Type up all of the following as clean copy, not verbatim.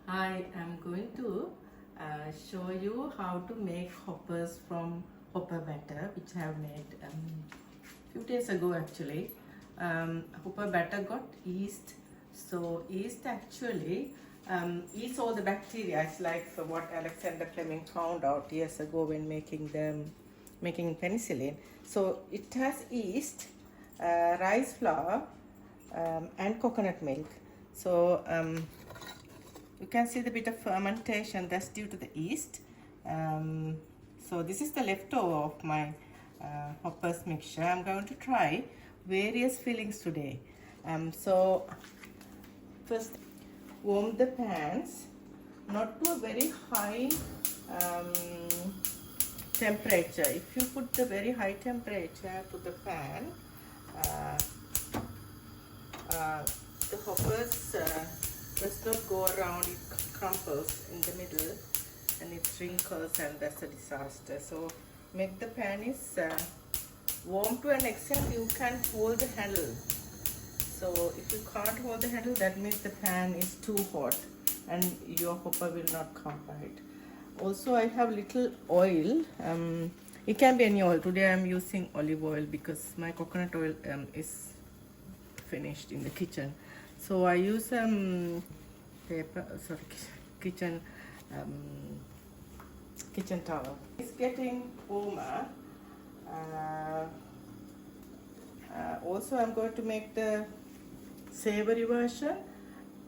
Hi, I'm going to show you how to make hoppers from hopper batter, which I have made few days ago actually. Hopper batter got yeast, so yeast actually eats all the bacteria. It's like what Alexander Fleming found out years ago when making penicillin. So it has yeast, rice flour, and coconut milk. So you can see the bit of fermentation that's due to the yeast. So this is the leftover of my hoppers mixture. I'm going to try various fillings today. So first warm the pans, not to a very high um, temperature. If you put the very high temperature to the pan, uh, uh, the hoppers does not go around, it crumples in the middle and it wrinkles, and that's a disaster. So make the pan is warm to an extent you can hold the handle. So if you can't hold the handle, that means the pan is too hot and your hopper will not come right. Also I have little oil. It can be any oil. Today I am using olive oil because my coconut oil is finished in the kitchen. So I use kitchen kitchen towel. It's getting warmer. Also I'm going to make the savory version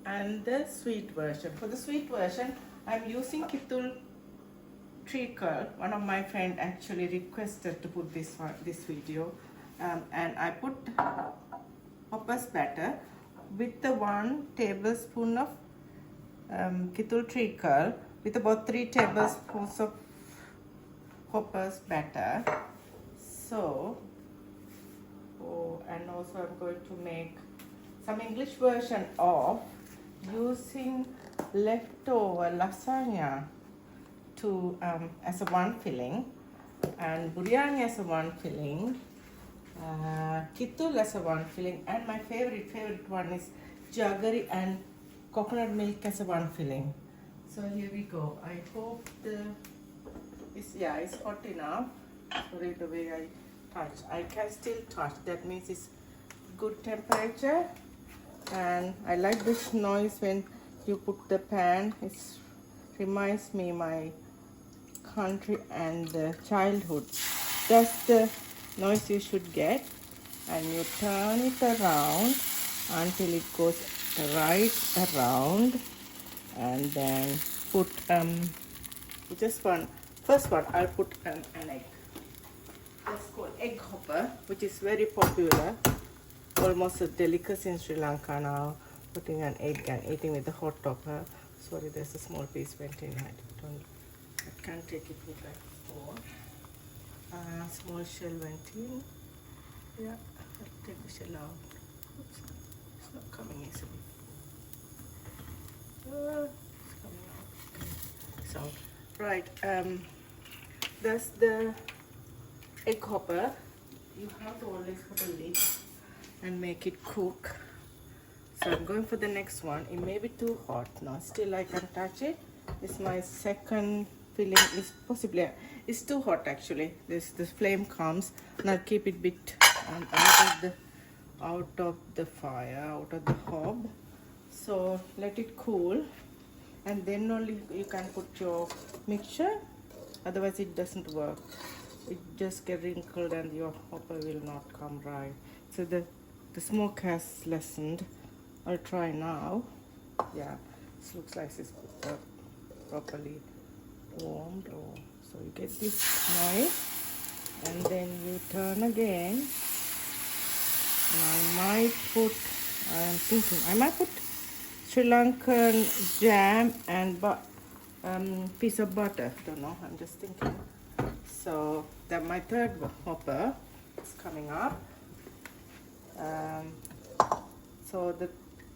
and the sweet version. For the sweet version I'm using Kithul treacle. One of my friend actually requested to put this video, and I put hoppers batter with the 1 tablespoon of Kithul treacle with about 3 tablespoons of hoppers batter. So and also I'm going to make some English version of using leftover lasagna to as a one filling, and biryani as a one filling, Kithul as a one filling, and my favorite one is jaggery and coconut milk as a one filling. So here we go. I hope it's hot enough. Sorry the way I touch. I can still touch. That means it's good temperature. And I like this noise when you put the pan. It reminds me my country and the childhood. That's the noise you should get, and you turn it around until it goes right around, and then put first one I'll put an egg. That's called egg hopper, which is very popular, almost a delicacy in Sri Lanka now, putting an egg and eating with the hot topper. Sorry, there's a small piece went in. I can't take it with that spoon. Small shell went in. Yeah, I'll take the shell out. Oops, it's not coming easily. It's coming out. Okay. So, right, that's the egg hopper. You have to always put a lid and make it cook. So I'm going for the next one. It may be too hot now. Still I can touch it. This is my second filling. Is possibly it's too hot actually. This flame comes, and I'll keep it bit out of the fire, out of the hob. So let it cool, and then only you can put your mixture. Otherwise it doesn't work. It just get wrinkled and your hopper will not come right. So the smoke has lessened. I'll try now. Yeah, this looks like it's properly warmed. So you get this knife, and then you turn again. And I might put Sri Lankan jam and piece of butter. Don't know. I'm just thinking. So that my third hopper is coming up. So the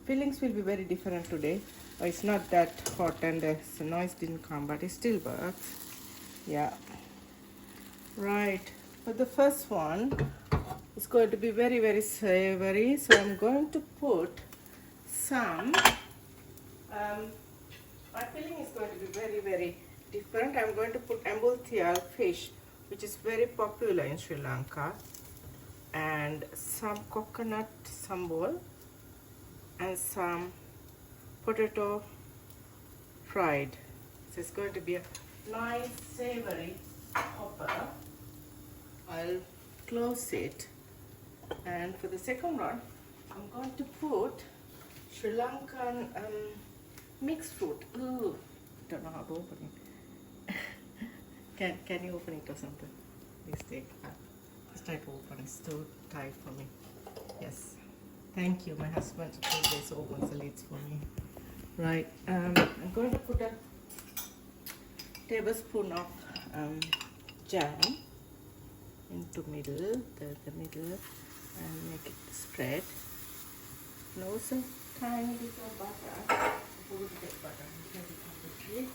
fillings will be very different today. It's not that hot and the noise didn't come, but it still works. Yeah. Right. For the first one, it's going to be very savory. So I'm going to put some I very, very different. I'm going to put ambultial fish, which is very popular in Sri Lanka, and some coconut sambal and some potato fried. So it's going to be a nice savory hopper. I'll close it, and for the second one I'm going to put Sri Lankan mixed fruit. Ooh, don't know how to open it. Can you open it or something? Please take that. Just try to open it. It's too tight for me. Yes. Thank you. My husband always opens the lids for me. Right. I'm going to put a tablespoon of jam into middle, the middle, and make it spread. And also tiny little butter. A little bit butter. Make it completely.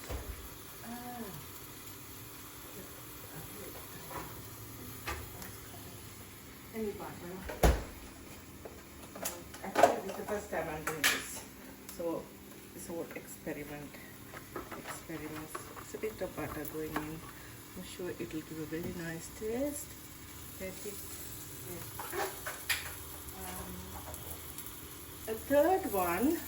Any butter. Actually, this is the first time I'm doing this, so it's a whole experiment. It's a bit of butter going in. I'm sure it will give a very nice taste. A third one,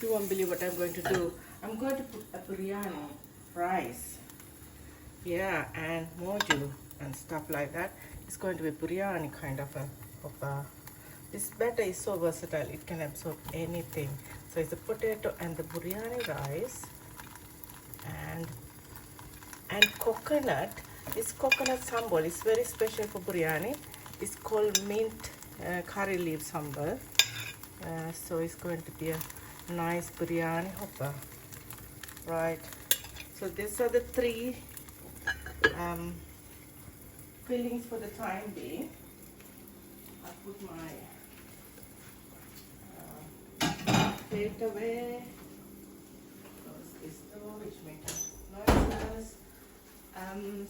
you won't believe what I'm going to do. I'm going to put a biryani rice, yeah, and moju and stuff like that. It's going to be biryani kind of a this batter is so versatile, it can absorb anything. So it's the potato and the biryani rice and coconut. This coconut sambal is very special for biryani. It's called mint curry leaf sambal. So it's going to be a nice biryani hopper, right? So these are the three fillings for the time being. I put my plate away. Close this door, which makes noises.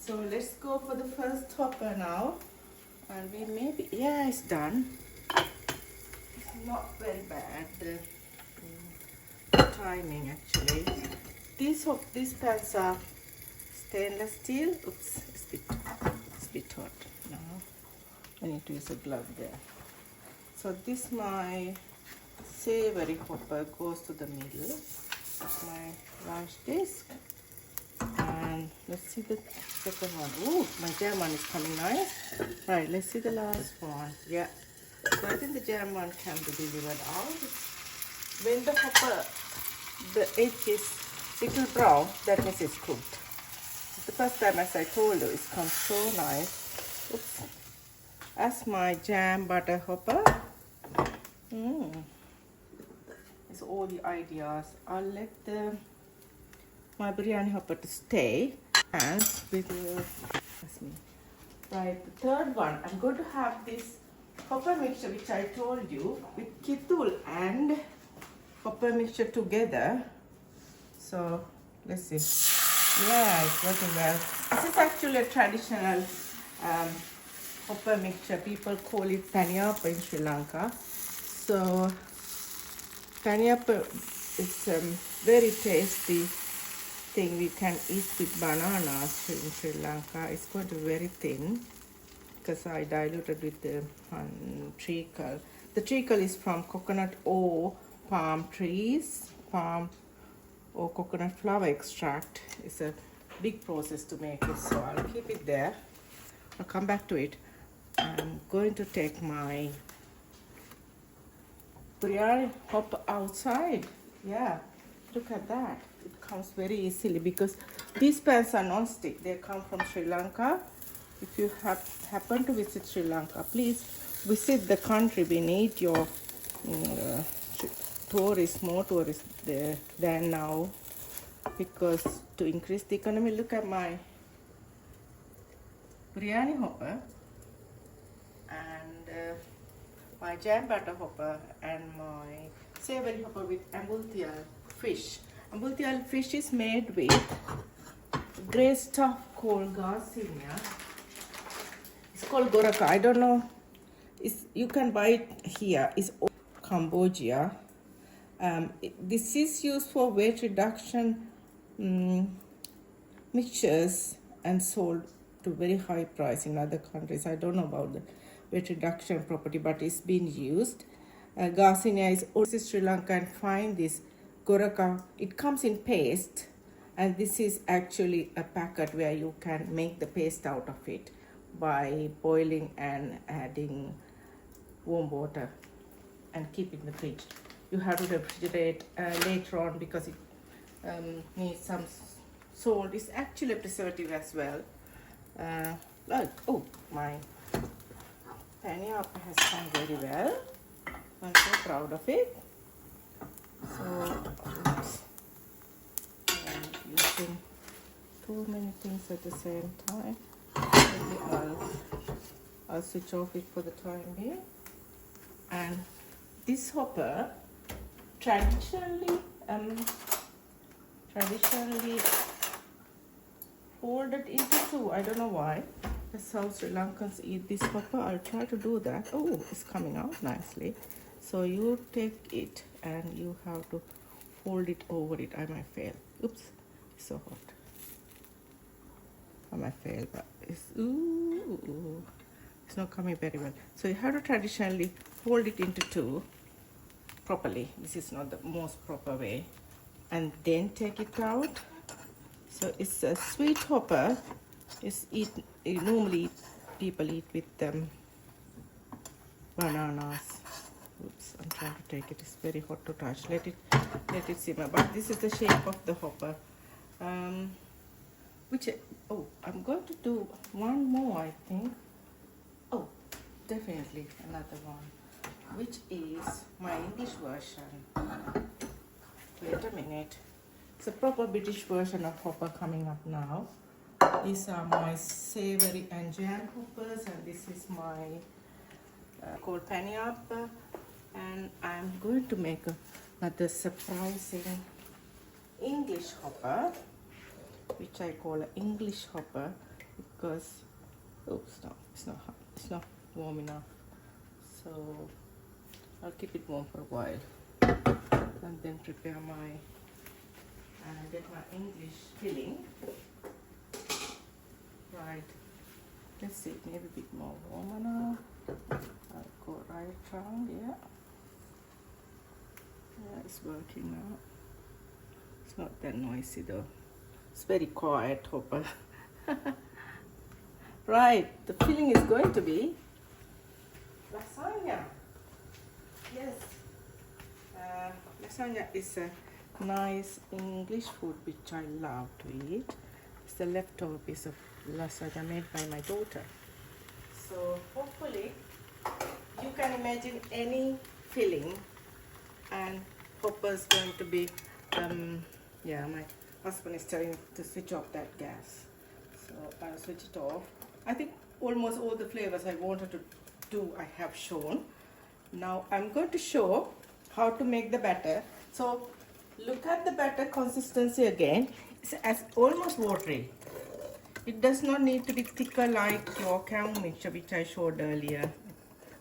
So let's go for the first hopper now. And we maybe, yeah, it's done. It's not very bad, the timing actually. These pans are stainless steel. Oops, it's a bit hot now. I need to use a glove there. So this my savory hopper goes to the middle of my large disc. And let's see the second one. Ooh, my jam one is coming nice. Right, let's see the last one. Yeah. So I think the jam one can be delivered out. When the hopper, the edge is little brown, that means it's cooked. The first time, as I told you, it comes so nice. Oops. That's my jam butter hopper. It's all the ideas. I'll let my biryani hopper to stay, and that's me. Right, the third one, I'm going to have this hopper mixture which I told you with kitul and hopper mixture together. So let's see. Yeah, it's working well. This is actually a traditional hopper mixture. People call it paniapa in Sri Lanka. So paniapa is very tasty thing we can eat with bananas in Sri Lanka. It's going to be very thin because I diluted with the treacle. The treacle is from coconut or palm trees, palm or coconut flower extract. It's a big process to make it, so I'll keep it there. I'll come back to it. I'm going to take my biryani hopper outside. Yeah, look at that. It comes very easily because these pans are non-stick. They come from Sri Lanka. If you happen to visit Sri Lanka, please visit the country. We need your more tourists there than now, because to increase the economy. Look at my biryani hopper and my jam butter hopper and my savory hopper with ambultial fish. Ambultial fish is made with grey stuff called garcinia. It's called goraka. I don't know. You can buy it here. It's Cambodia. This is used for weight reduction mixtures and sold to very high price in other countries. I don't know about the weight reduction property, but it's been used. Garcinia is also Sri Lanka, and find this Goraka. It comes in paste, and this is actually a packet where you can make the paste out of it by boiling and adding warm water and keep it in the fridge. You have to refrigerate later on because it needs some salt. It's actually a preservative as well. Like, oh, my Panya has come very well. I'm so proud of it. So, oops, I'm using too many things at the same time. Maybe I'll switch off it for the time being. And this hopper traditionally folded into two. I don't know why. That's how Sri Lankans eat this hopper. I'll try to do that. Oh, it's coming out nicely. So you take it and you have to fold it over it. I might fail. Oops, it's so hot. I might fail, but it's not coming very well. So you have to traditionally fold it into two properly. This is not the most proper way. And then take it out. So it's a sweet hopper. Normally people eat with bananas. Oops, I'm trying to take it. It's very hot to touch. Let it simmer. But this is the shape of the hopper. I'm going to do one more, I think. Oh, definitely another one, which is my English version. Wait a minute. It's a proper British version of hopper coming up now. These are my savory and jam hoppers, and this is my called Panya. And I'm going to make another surprising English hopper, which I call an English hopper because, oops, no, it's not warm enough. So I'll keep it warm for a while and then prepare get my English filling. Right, let's see, maybe a bit more warmer now. I'll go right around, yeah. Yeah, it's working now. It's not that noisy though. It's very quiet, hopper. Right, the filling is going to be lasagna. Yes, lasagna is a nice English food which I love to eat. It's the leftover piece of lasagna made by my daughter. So hopefully you can imagine any filling, and hopper's going to be yeah, my husband is telling me to switch off that gas, so I'll switch it off. I think almost all the flavors I wanted to do I have shown. Now I'm going to show how to make the batter. So look at the batter consistency again. It's almost watery. It does not need to be thicker like your cow mixture, which I showed earlier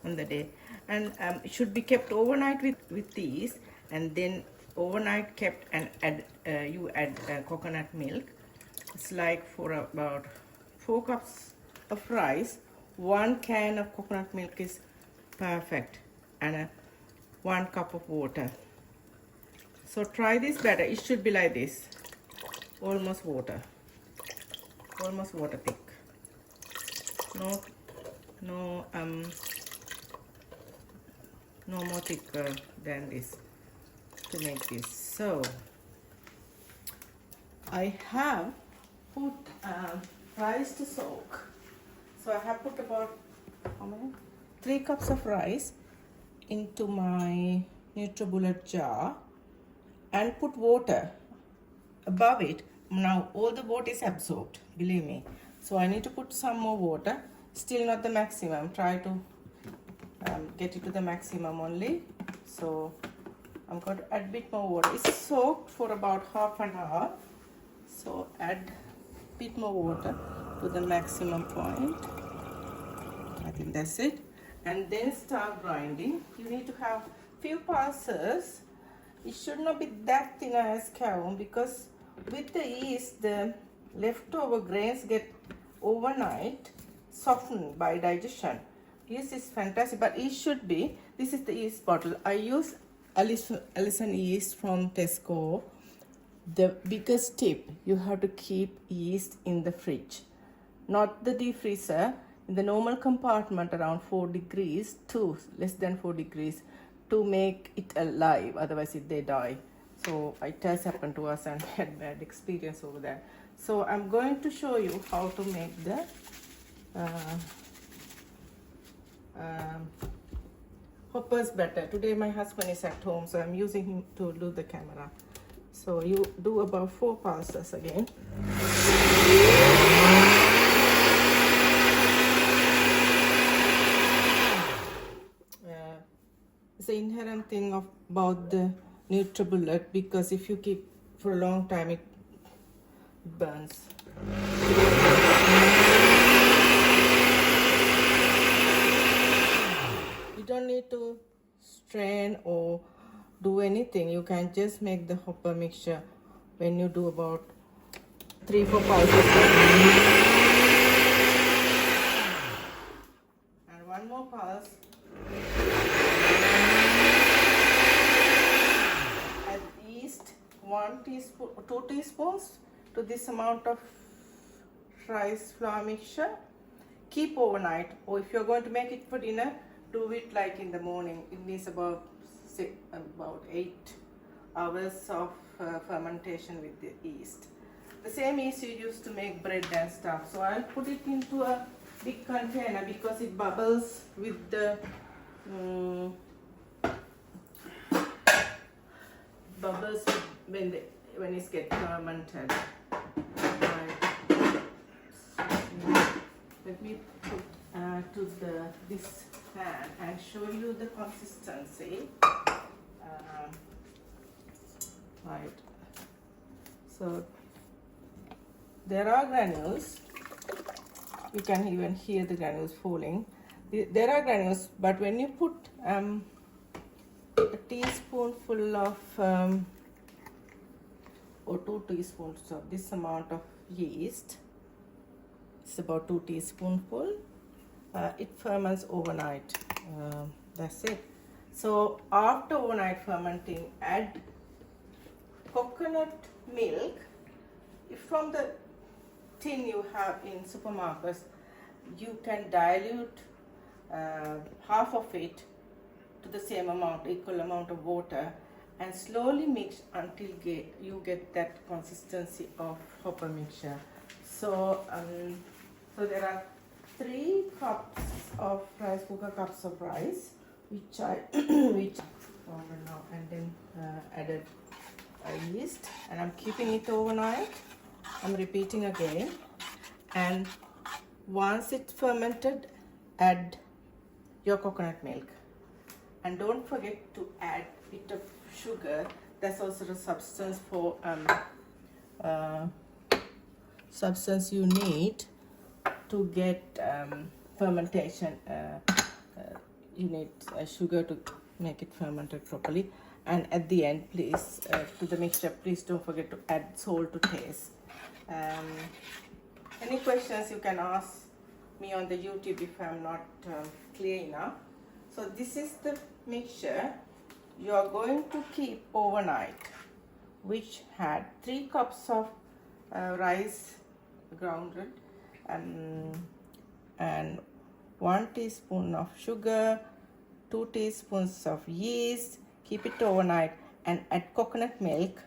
on the day. And it should be kept overnight with these, and then overnight kept, and you add coconut milk. It's like for about 4 cups of rice, 1 can of coconut milk is perfect, and 1 cup of water. So try this batter. It should be like this, almost water thick. No more thicker than this to make this. So I have put rice to soak. So I have put about 3 cups of rice into my NutriBullet jar and put water above it. Now all the water is absorbed, believe me. So I need to put some more water. Still not the maximum. Try to get it to the maximum only. So I'm going to add a bit more water. It's soaked for about half an hour. So add a bit more water to the maximum point. I think that's it. And then start grinding. You need to have few pulses. It should not be that thin as cow, because with the yeast the leftover grains get overnight softened by digestion. Yeast is fantastic, but yeast should be, this is the yeast bottle. I use Allison yeast from Tesco. The biggest tip, you have to keep yeast in the fridge, not the deep freezer, in the normal compartment around 4 degrees to less than 4 degrees to make it alive, otherwise they die. So it has happened to us and we had bad experience over there. So I'm going to show you how to make the hoppers better. Today my husband is at home, so I'm using him to do the camera. So you do about 4 pulses again. It's an inherent thing about the NutriBullet, because if you keep for a long time it burns. You don't need to strain or do anything. You can just make the hopper mixture when you do about 3-4 pulses. And one more pulse. Add yeast 1 teaspoon, 2 teaspoons to this amount of rice flour mixture. Keep overnight, or if you're going to make it for dinner, do it like in the morning. It needs about 8 hours of fermentation with the yeast. The same yeast you use to make bread and stuff. So I'll put it into a big container because it bubbles with the bubbles when it gets fermented. Right. Let me put to this pan and show you the consistency. Right. So there are granules. You can even hear the granules falling. There are granules, but when you put a teaspoonful of or 2 teaspoons of this amount of yeast, it's about 2 teaspoonful, it ferments overnight. That's it. So after overnight fermenting, add coconut milk. If from the tin you have in supermarkets, you can dilute half of it to the same amount, equal amount of water, and slowly mix until you get that consistency of hopper mixture. So so there are 3 cups of rice cooker cups of rice, which I over now, and then added yeast, and I'm keeping it overnight. I'm repeating again, and once it's fermented, add your coconut milk, and don't forget to add a bit of sugar. That's also the substance for substance you need to get fermentation. You need sugar to make it fermented properly. And at the end, please, to the mixture, please don't forget to add salt to taste. Any questions you can ask me on the YouTube if I'm not clear enough. So this is the mixture you are going to keep overnight, which had 3 cups of rice grounded and 1 teaspoon of sugar, 2 teaspoons of yeast. Keep it overnight and add coconut milk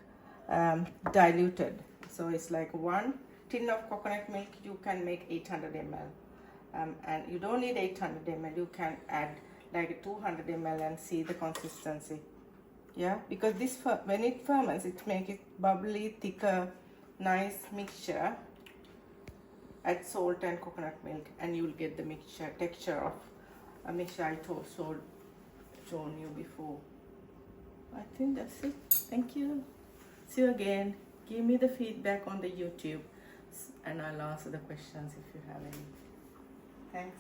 diluted. So it's like 1 tin of coconut milk, you can make 800 ml. And you don't need 800 ml, you can add like 200 ml and see the consistency. Yeah, because this when it ferments, it makes it bubbly, thicker, nice mixture. Add salt and coconut milk, and you will get the mixture texture of a mixture I shown you before. I think that's it. Thank you. See you again. Give me the feedback on the YouTube, and I'll answer the questions if you have any. Thanks.